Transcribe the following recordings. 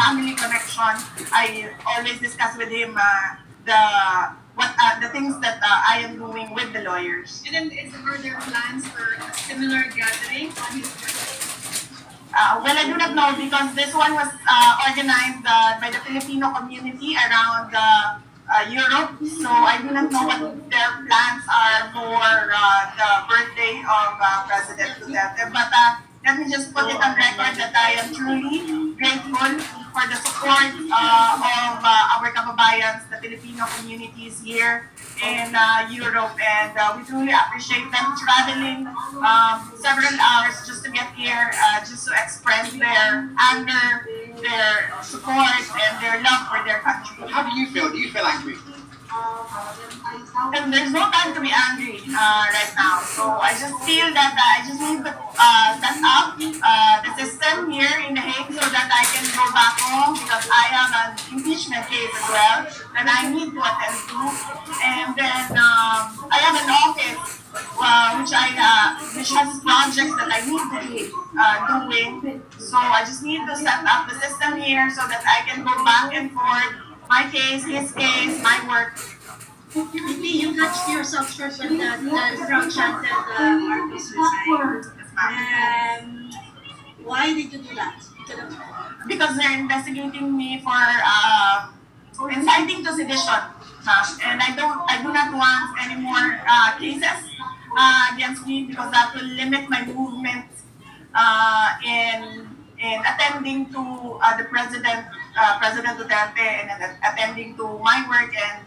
family connection. I always discuss with him the things that I am doing with the lawyers. And then are there plans for a similar gathering on his birthday? Well, I do not know because this one was organized by the Filipino community around Europe. So I do not know what their plans are for the birthday of President Duterte. But let me just put it on record that I am truly grateful for the support of our kababayans, the Filipino communities here in Europe, and we truly appreciate them traveling several hours just to get here, just to express their anger, their support, and their love for their country. How do you feel? Do you feel angry? And there's no time to be angry right now. So I just feel that I just need to set up the system here in The Hague so that I can go back home because I have an impeachment case as well that I need to attend to. And then I have an office which has projects that I need to be doing. So I just need to set up the system here so that I can go back and forth. My case, his case, my work. You touched yourself first when the crowd chanted Marcos resign. Why did you do that? Because they're investigating me for inciting to sedition. And I do not want any more cases against me because that will limit my movement in attending to the President Duterte and attending to my work and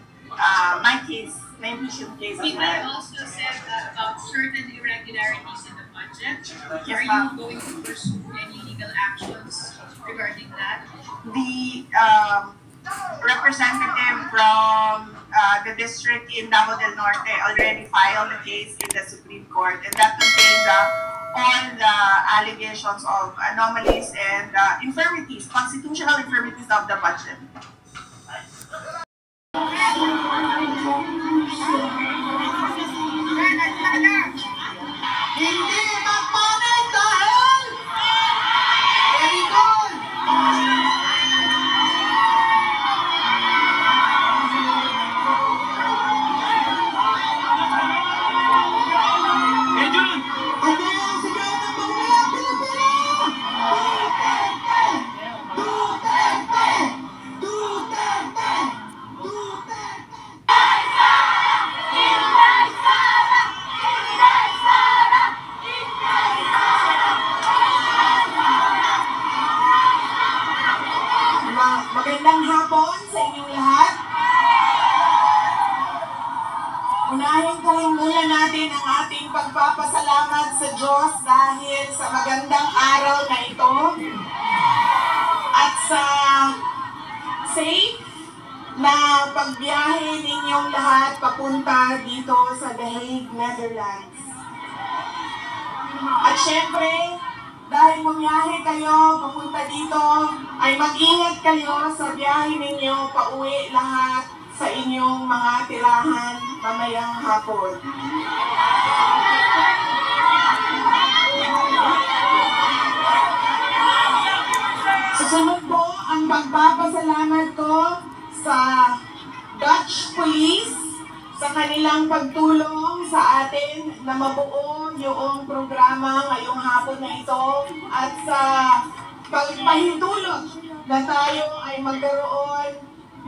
my case, my impeachment case. I also said about certain irregularities in the budget. Yes, are you going to pursue any legal actions regarding that? The representative from the district in Davao del Norte already filed a case in the Supreme Court, and that contained all the allegations of anomalies and infirmities, constitutional infirmities of the budget. Hindi magpanig dahil very good. Magandang hapon sa inyong lahat. Unahin ko muna natin ang ating pagpapasalamat sa Diyos dahil sa magandang araw na ito at sa safe na pagbiyahe ninyong lahat papunta dito sa The Hague, Netherlands. At syempre, dahil bumiyahe kayo papunta dito, ay mag-ingat kayo sa biyahe ninyo pauwi lahat sa inyong mga tirahan mamayang hapon. Susunod po ang pagpapasalamat ko sa Dutch Police sa kanilang pagtulong sa atin na mabuo yung programa ngayong hapon na ito at sa pagpahintulot na tayo ay magkaroon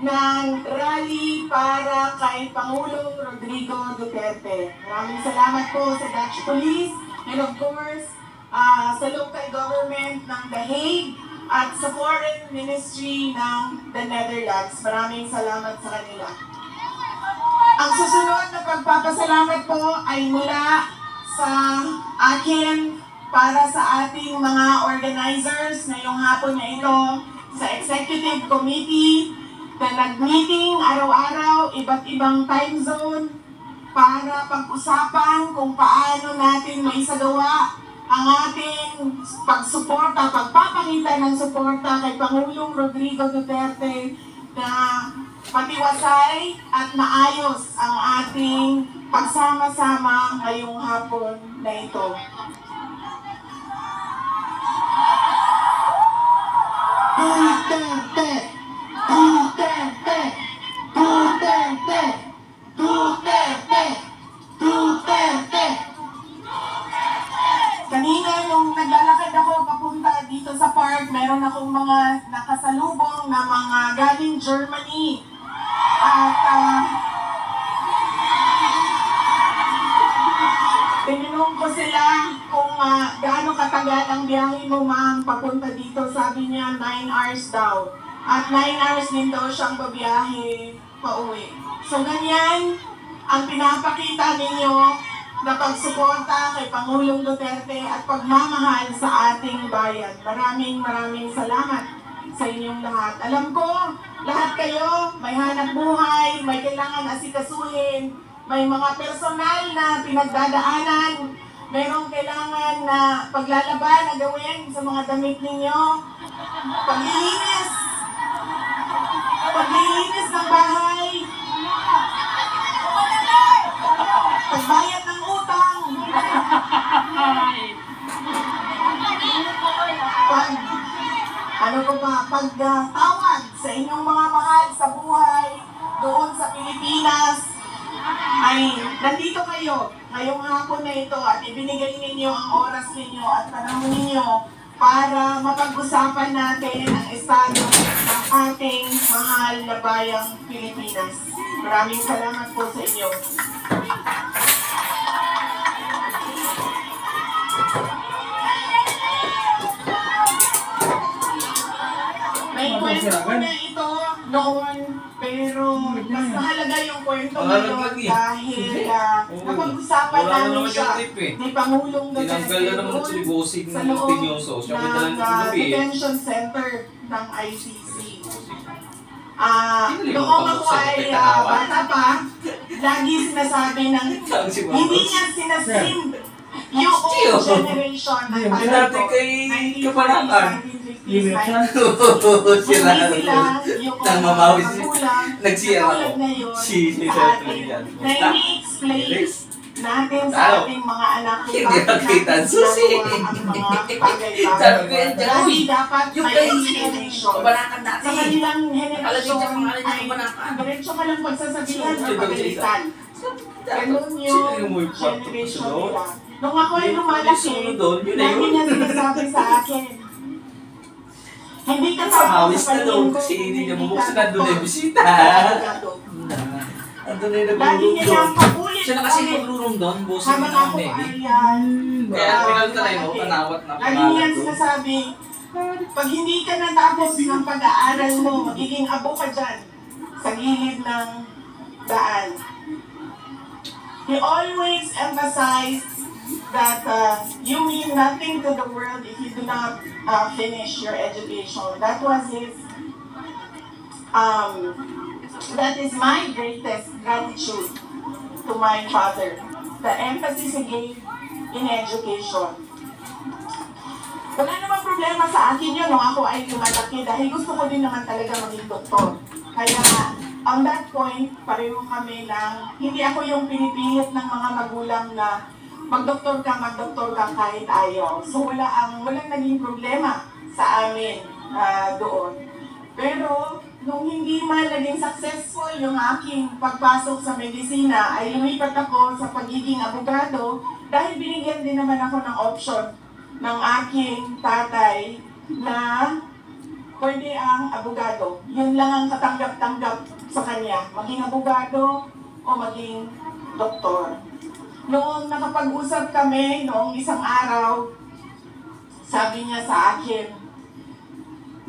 ng rally para kay Pangulong Rodrigo Duterte. Maraming salamat po sa Dutch Police and of course sa local government ng The Hague at sa Foreign Ministry ng the Netherlands. Maraming salamat sa kanila. Ang susunod na pagpapasalamat po ay mula sa akin para sa ating mga organizers ngayong hapon na ito sa Executive Committee na nag-meeting araw-araw, iba't ibang time zone para pag-usapan kung paano natin maisagawa ang ating pagsuporta, pagpapakita ng suporta kay Pangulong Rodrigo Duterte na matiwasay at maayos ang ating pagsama-sama ngayong hapon na ito. Duterte! Duterte! Duterte! Duterte! Duterte! Kanina nung naglalakad ako papunta dito sa park, meron akong mga nakasalubong na mga galing Germany. At tinanong ko sila kung gaano katagal ang biyahe mo, ma'am, papunta dito. Sabi niya 9 hours daw. At 9 hours din daw siyang babiyahe pauwi. So ganyan ang pinapakita ninyo na pagsuporta kay Pangulong Duterte at pagmamahal sa ating bayan. Maraming salamat sa inyong lahat. Alam ko, lahat kayo may hanap buhay, may kailangan asikasuhin, may mga personal na pinagdadaanan, mayroong kailangan na paglalaban na gawin sa mga damit ninyo, paglilinis ng bahay, pagbayad ng utang, pagtawad sa inyong mga mahal sa buhay doon sa Pilipinas, ay nandito kayo ngayong hapon na ito at ibinigay ninyo ang oras ninyo at panahon ninyo para mapag-usapan natin ang estado ng ating mahal na bayang Pilipinas. Maraming salamat po sa inyo. May kwento na ito noon, pero mas mahalaga yung kwento ngayon dahil napag-usapan namin siya ni Pangulong Duterte doon sa loob ng detention center ng ICC. Noong ako ay bata pa, lagi sinasabi ng hindi niya sinasim yung generation ng pala ko, 1950s, Sila nang mamawis nagsiya ako. Na ini-explain natin sa ating mga anak kung Hindi nakita ang susi. Sabi ko yan, Uy, dapat yung may kayo generation. kabanakan Sa dati. kanilang generation Palagay ay diretso ka lang pagsasabihan ng pagalitan. Ganun yung generation nila. Nung ako ay lumalaki, lagi niya sinasabi sa akin, hindi ka Hawis na doon kasi hindi niya bubuksan na doon yung bisita. Andun na yung lagi niya yung paulit siya na kasi maglulong doon, bosin habang na ako ng Navy. ay Kaya pinal ka na yun, tanawat na lagi niya pangalan doon. sinasabi, pag hindi ka natapos ng pag-aaral mo, magiging abo ka dyan sa gilid ng daan. He always emphasized that you mean nothing to the world if you do not finish your education. That was his, that is my greatest gratitude to my father. The emphasis he gave in education. Wala namang problema sa akin yun nung ako ay lumalaki dahil gusto ko din naman talaga maging doktor. Kaya on that point, pareho kami na hindi ako yung pinipilit ng mga magulang na magdoktor ka kahit ayaw. So walang naging problema sa amin doon. Pero nung hindi man naging successful yung aking pagpasok sa medisina, ay lumipat ako sa pagiging abogado dahil binigyan din naman ako ng option ng aking tatay na pwede ang abogado. Yun lang ang katanggap-tanggap sa kanya, maging abogado o maging doktor. Noong nakapag-usap kami, noong isang araw, sabi niya sa akin,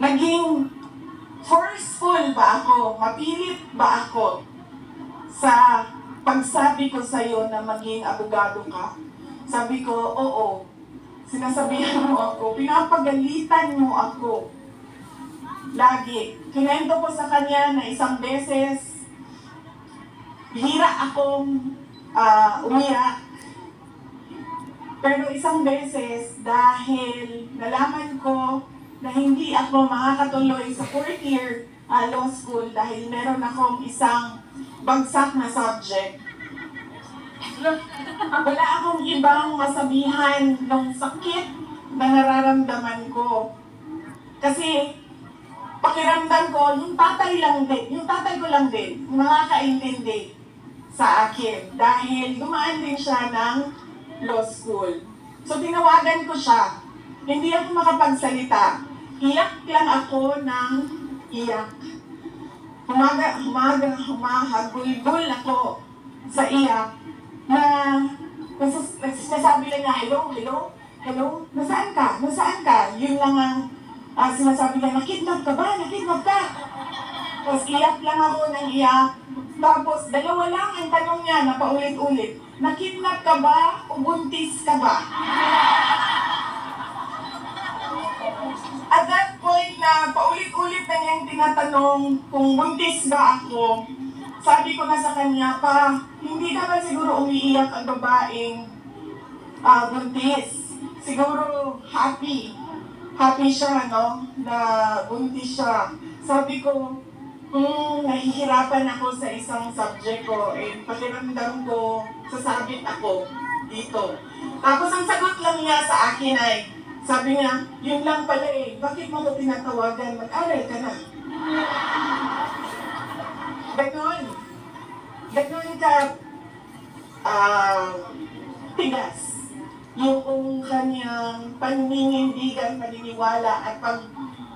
naging forceful ba ako, mapilit ba ako sa pagsabi ko sa'yo na maging abogado ka? Sabi ko, oo. Sinasabihan mo ako, pinapagalitan mo ako. Lagi. Kinento ko sa kanya na isang beses, hira akong umiyak. Pero isang beses, dahil nalaman ko na hindi ako makakatuloy sa 4th year law school dahil meron akong isang bagsak na subject. Wala akong ibang masabihan ng sakit na nararamdaman ko. Kasi pakiramdam ko, yung tatay ko lang din, makakaintindi sa akin. Dahil dumaan din siya ng law school. So tinawagan ko siya. Hindi ako makapagsalita. Iyak lang ako ng iyak. Humahagulgul ako sa iyak na nasasabi lang niya, hello, nasaan ka? Yun lang ang sinasabi niya, nakidnap ka ba? Tapos iyak lang ako ng iyak. Tapos dalawa lang ang tanong niya na paulit-ulit, nakidnap ka ba o buntis ka ba? At that point na paulit-ulit na niyang tinatanong kung buntis ba ako, sabi ko na sa kanya, pa, hindi naman siguro umiiyak ang babaeng buntis. Siguro happy siya, no, na buntis siya. Sabi ko, nahihirapan ako sa isang subject ko, pakiramdam ko, sasabit ako dito. Tapos ang sagot lang niya sa akin ay, sabi niya, yun lang pala bakit mo ko tinatawagan? Mag-aral ka na. Ganun ka, tigas. Yung kanyang paninindigan, paniniwala, at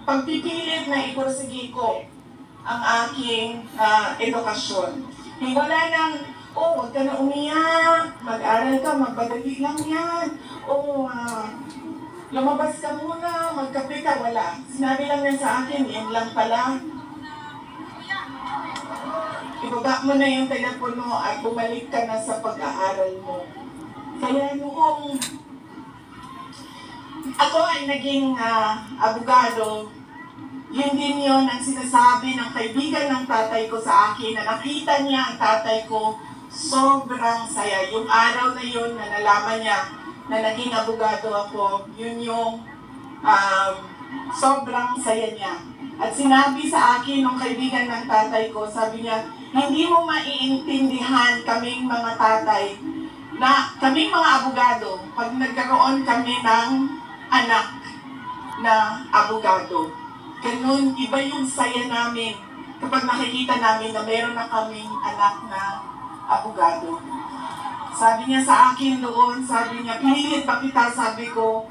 pagpipilit na ipursige ko ang aking edukasyon. Wala nang, huwag ka na umiyak, mag-aral ka, magbadali lang yan, lumabas ka muna, magkape ka, wala. Sinabi lang niya sa akin, yan lang pala. Ibaba mo na yung telepono at bumalik ka na sa pag-aaral mo. Kaya noong ako ay naging abogado, yun din yun ang sinasabi ng kaibigan ng tatay ko sa akin, na nakita niya ang tatay ko, sobrang saya. Yung araw na yun na nalaman niya na naging abogado ako, yun yung sobrang saya niya. At sinabi sa akin ng kaibigan ng tatay ko, sabi niya, hindi mo maiintindihan kaming mga tatay, na kaming mga abogado, pag nagkaroon kami ng anak na abogado. Ganun, iba yung saya namin kapag nakikita namin na meron na kaming anak na abogado. Sabi niya sa akin doon, sabi niya, pilit ba kita? Sabi ko,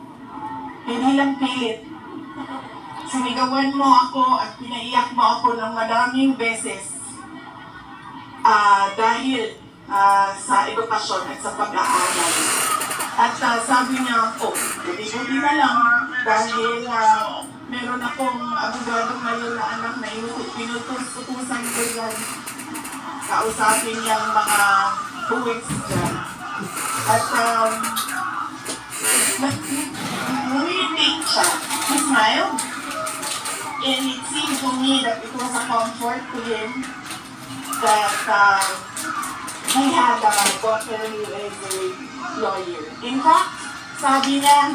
hindi lang pilit. Sinigawan mo ako at pinaiyak mo ako ng maraming beses dahil sa edukasyon at sa pag-aaral. At sabi niya, buti na lang dahil meron akong abogado ngayon na anak na pinutusan ko yan. Kausapin niyang mga buwis dyan. At umiitik siya. He smiled. And it seemed to me that it was a comfort to him that he had a daughter who is a lawyer. In fact, sabi niya,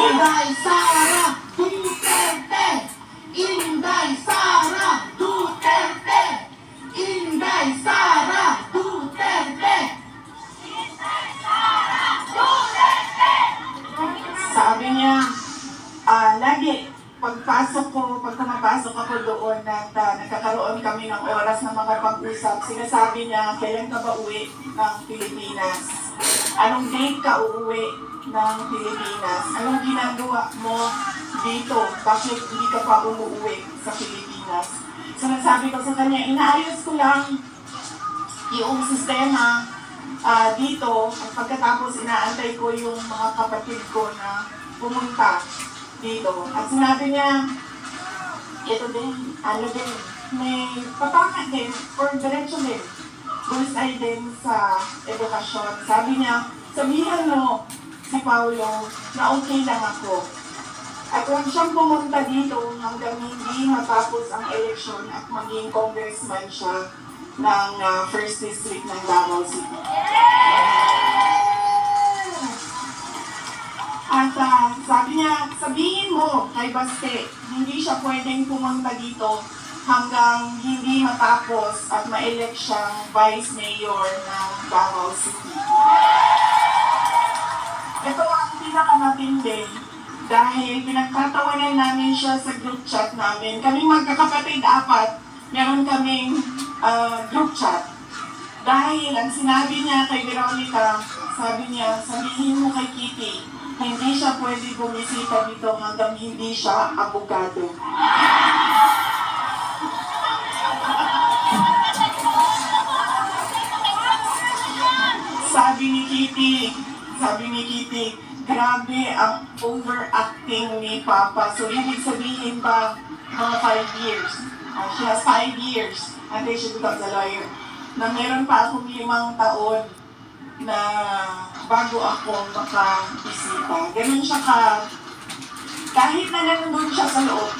Inday Sara Duterte! Inday Sara Duterte! Inday Sara Duterte! Sabi niya, lagi, pagka mapasok ako doon at nagkakaroon kami ng oras na makapag-usap, sinasabi niya, kailan ka ba uwi ng Pilipinas? Anong date ka uuwi ng Pilipinas? Anong ginagawa mo dito? Bakit hindi ka pa umuwi sa Pilipinas? Sinasabi ko sa kanya, inaayos ko lang yung sistema dito, at pagkatapos inaantay ko yung mga kapatid ko na pumunta dito. At sinabi niya, ito din, may papangat din, or diretso din, bullseye din sa edukasyon. Sabi niya, sabihan mo si Paulo na okay lang ako. At huwag siyang pumunta dito hanggang hindi matapos ang eleksyon at maging congressman siya ng 1st District ng Davao City. At sabi niya, sabihin mo kay Baste, hindi siya pwedeng pumunta dito hanggang hindi matapos at ma-elect siyang Vice Mayor ng Davao City. Ito ang pinakamatindi dahil pinagtatawanan namin siya sa group chat namin. Kaming magkakapatid, 4, meron kaming group chat. Dahil ang sinabi niya kay Veronica, sabi niya, sabihin mo kay Kitty, hindi siya pwede bumisita dito hanggang hindi siya abogado. Sabi ni Kitty, grabe ang overacting ni Papa. So, ibig sabihin ba, mga 5 years. She has 5 years until she becomes a lawyer. Na meron pa akong 5 taon na bago ako makabisita. Ganun siya kahit na nandun siya sa loob,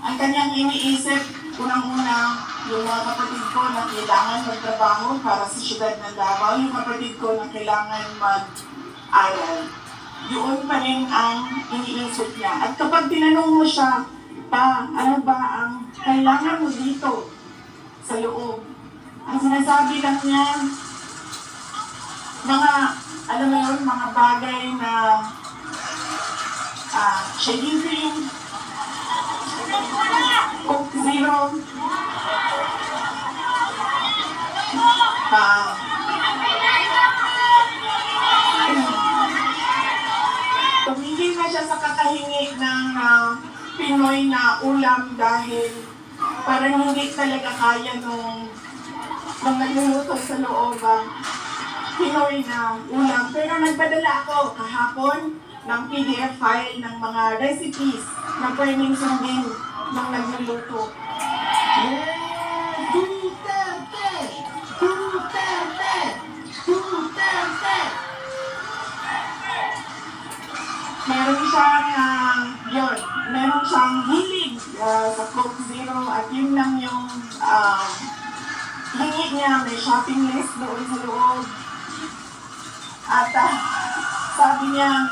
ang kanyang iniisip, unang-una, yung mga kapatid ko na kailangan magtrabaho para sa siyudad ng Davao, yung kapatid ko na kailangan mag-aral. Yun pa rin ang iniisip niya. At kapag tinanong mo siya, ano ba ang kailangan mo dito sa loob? Ang sinasabi lang niya, alam mo yun, mga bagay na shading cream, Coke Zero, tumigil na siya sa kakahingi ng Pinoy na ulam dahil parang hindi talaga kaya nung nagluluto sa loob Pinoy na ulam. Pero nagpadala ako kahapon ng PDF file ng mga recipes na pwedeng sundin nung nagluluto. Duterte! Duterte! Duterte! Meron siyang hilig sa Coke Zero at yun lang yung hingi niya. May shopping list doon sa loob. At sabi niya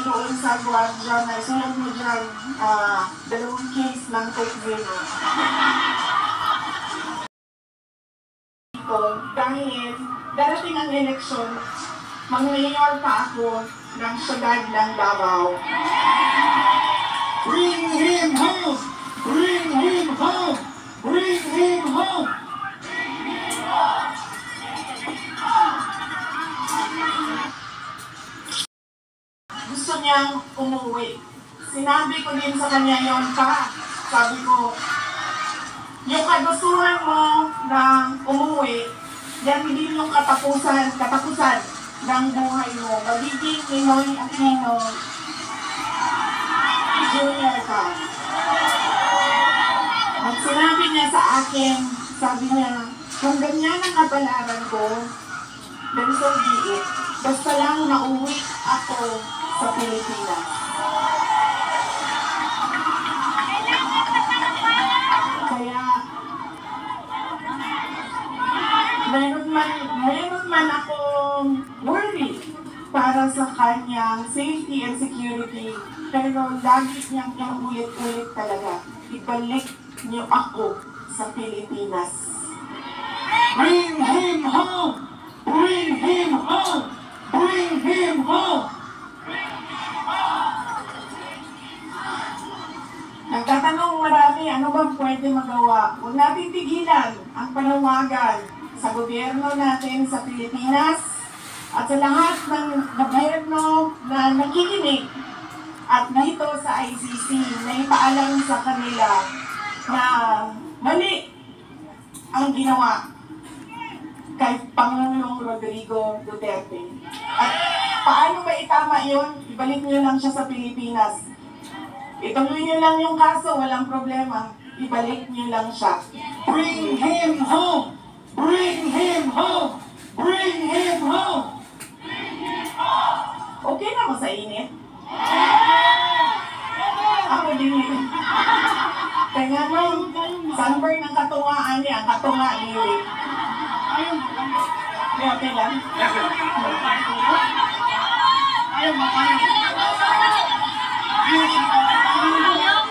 doon sa guardia na sunod mo dyan 2 case ng Coke Zero. Dahil darating ang eleksyon, mag-mayor pa ako ng siyudad ng Davao. Bring him home! Bring him home! Bring him home! Gusto niyang umuwi. Sinabi ko din sa kanya yon pa. Sabi ko, yung kagustuhan mo na umuwi, yan din yung katapusan ng buhay mo. Magiging Pinoy Aquino Junior ka. At sinabi niya sa akin, sabi niya, kung ganyan ang kapalaran ko, then so be it. Basta lang nauwi ako sa Pilipinas. Kaya, meron man akong worry para sa kanyang safety and security, pero lagi niyang inuulit-ulit talaga, ibalik niyo ako sa Pilipinas. Bring him home! Bring him home! Bring him home! Nagtatanong marami, ano ba pwede magawa? Huwag natin tigilan ang panawagan sa gobyerno natin sa Pilipinas at sa lahat ng gobyerno na nakikinig at dito sa ICC na ipaalam sa kanila na mali ang ginawa kay Pangulong Rodrigo Duterte. At paano ba itama yun? Ibalik niyo lang siya sa Pilipinas. Ituloy niyo lang yung kaso, walang problema. Ibalik niyo lang siya. Bring him home! Bring him home! Bring him home! Okay na mo sa init? Ako din yun. Kaya nung sunburn ng katungaan niya, ang katunga ni Rick. Okay lang. Ayaw mo.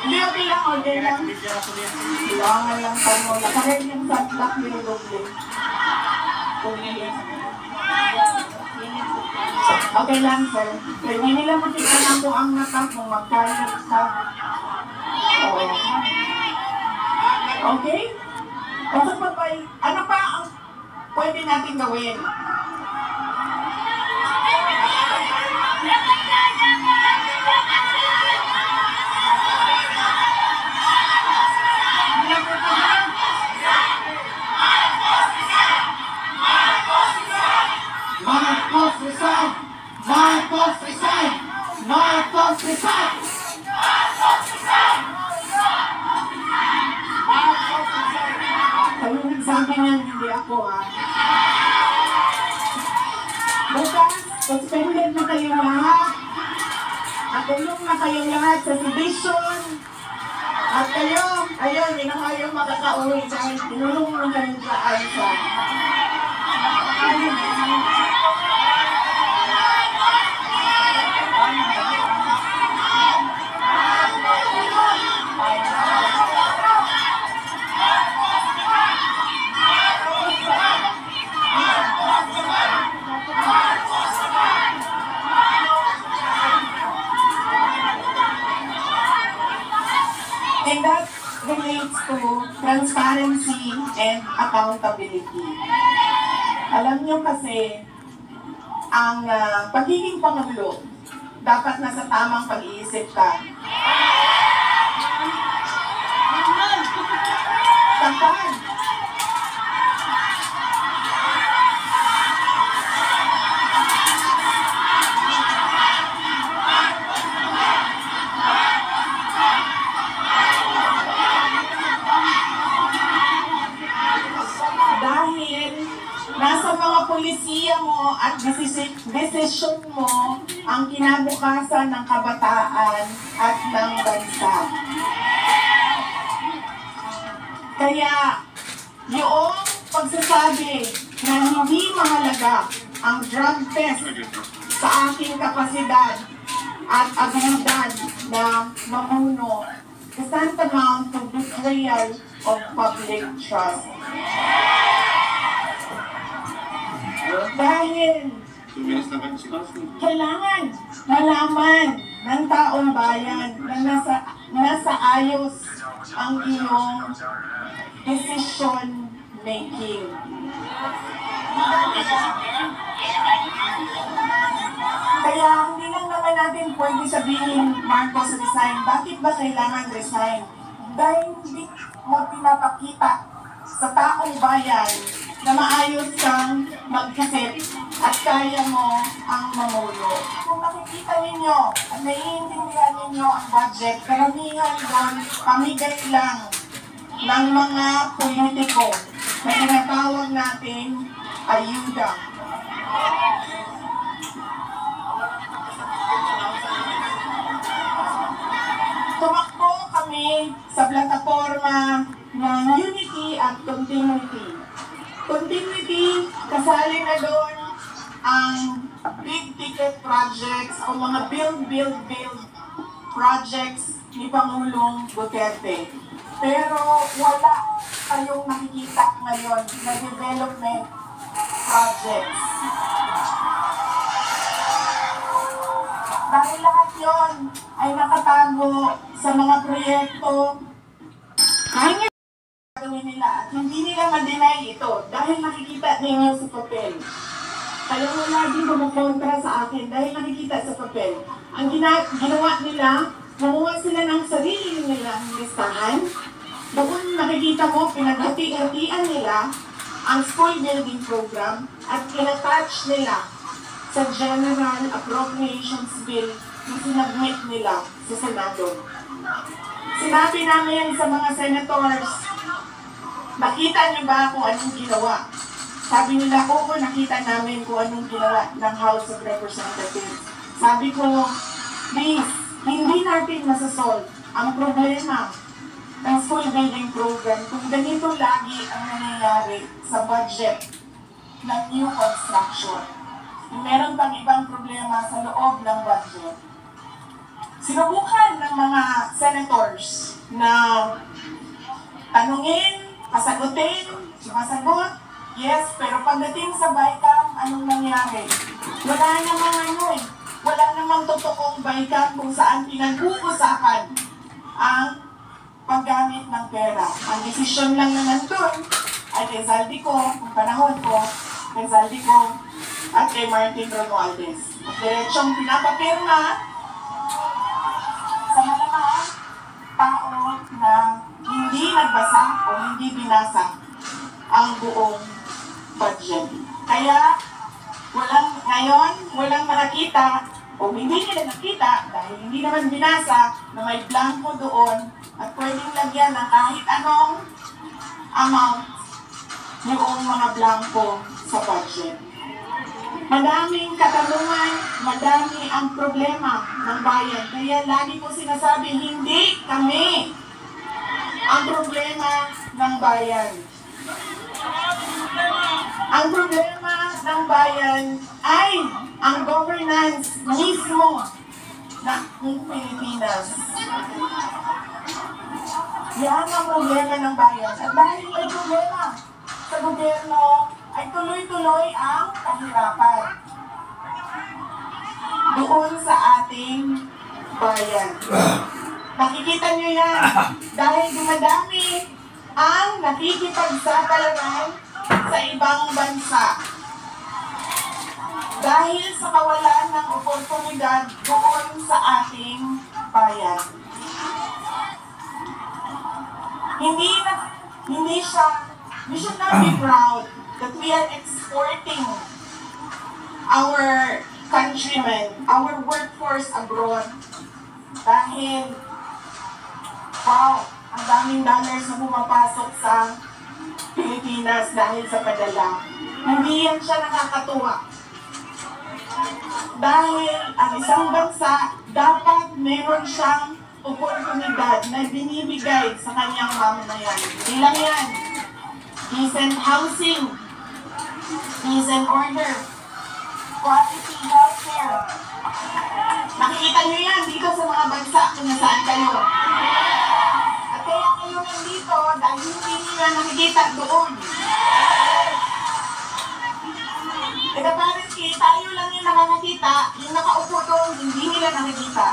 Hindi, okay lang, okay lang. Iwangan lang pa mo. Nakarin yung sunblock ni Roble. Okay lang, sir. Kaya hindi nila makita na kung ang natak mo magkalit sa... Oo. Okay? O sa papay, ano pa ang pwede natin gawin? Marcos resign! Marcos resign! Marcos resign! Kayo nagsabi niyan, hindi ako Bukas, suspended na kayong lahat. Natulong na kayong lahat sa sedition. At kayo, ayun, hindi na kayo makakauwi dahil tinulong na kayo sa ALSA. And that relates to transparency and accountability. Alam niyo kasi, ang pagiging pangulo, dapat nasa tamang pag-iisip ka. Tapan! Dahil nasa mga polisiya mo at desisyon mo ang kinabukasan ng kabataan at ng bansa. Kaya yung pagsasabi na hindi mahalaga ang drug test sa aking kapasidad at abilidad na mamuno is tantamount to betrayal of public trust. Dahil kailangan malaman ng taong bayan na nasa ayos ang iyong decision making. Kaya hindi lang naman natin pwede sabihin Marcos resign. Bakit ba kailangan resign? Dahil hindi mo pinapakita sa taong bayan na maayos kang mag-isip at kaya mo ang mamulo. Kung nakikita ninyo at naiintindihan ninyo ang budget, karamihan doon pamigay lang ng mga politiko na tinatawag natin ayuda. Tumakbo kami sa plataforma ng unity at continuity. Continuity, kasali na doon ang big ticket projects o mga build projects ni Pangulong Duterte. Pero wala kayong nakikita ngayon na development projects. Dahil lahat yon ay nakatago sa mga proyekto kaya gawin nila at hindi nila ma-deny ito dahil nakikita ninyo sa papel. Kaya mo laging bumukontra sa akin dahil nakikita sa papel. Ang ginawa nila, kumuha sila ng sarili nilang listahan. Doon nakikita mo, pinaghati-hatian nila ang school building program at in-attach nila sa General Appropriations Bill na sinabmit nila sa Senado. Sinabi namin sa mga senators, nakita niyo ba kung anong ginawa? Sabi nila, oo, nakita namin kung anong ginawa ng House of Representatives. Sabi ko, please, hindi natin masasolve ang problema ng school building program kung ganito lagi ang nangyayari sa budget ng new construction. Meron pang ibang problema sa loob ng budget. sinubukan ng mga senators na tanungin, pasagutin, sumasagot, yes, pero pagdating sa BICAM, anong nangyari? Wala namang wala namang totoong BICAM kung saan pinag-uusapan ang paggamit ng pera. Ang desisyon lang na nandun ay kay Zaldico, ang panahon ko, kay Zaldico, at kay Martin Romualdez. At diretsong pinapapirma sa malamang tao na hindi nagbasa o hindi binasa ang buong budget. Kaya walang nakakita o hindi nila nakita dahil hindi naman binasa na may blanco doon at pwedeng lagyan ng kahit anong amount yung mga blanco sa budget. Madaming katanungan, madami ang problema ng bayan. Kaya lagi ko sinasabi, hindi kami ang problema ng bayan. Ang problema ng bayan ay ang governance mismo ng Pilipinas. Yan ang problema ng bayan. At dahil may problema sa gobyerno, ay tuloy-tuloy ang kahirapan doon sa ating bayan. Nakikita niyo yan dahil dumadami ang nakikipagsapalaran sa ibang bansa dahil sa kawalan ng oportunidad doon sa ating bayan. We should not be proud that we are exporting our countrymen, our workforce abroad. Dahil, wow, ang daming dollars na pumapasok sa Pilipinas dahil sa padala. Hindi yan siya nakakatuwa. Dahil ang isang bansa, dapat meron siyang oportunidad na binibigay sa kanyang mamamayan. Hindi lang yan. Decent housing, decent order, quality healthcare. Nakikita nyo yan dito sa mga bansa kung nasaan kayo. At kaya kayo nandito dahil hindi nyo yan nakikita doon. And apparently, tayo lang yung nakakita, yung nakaupo doon, hindi nila nakikita.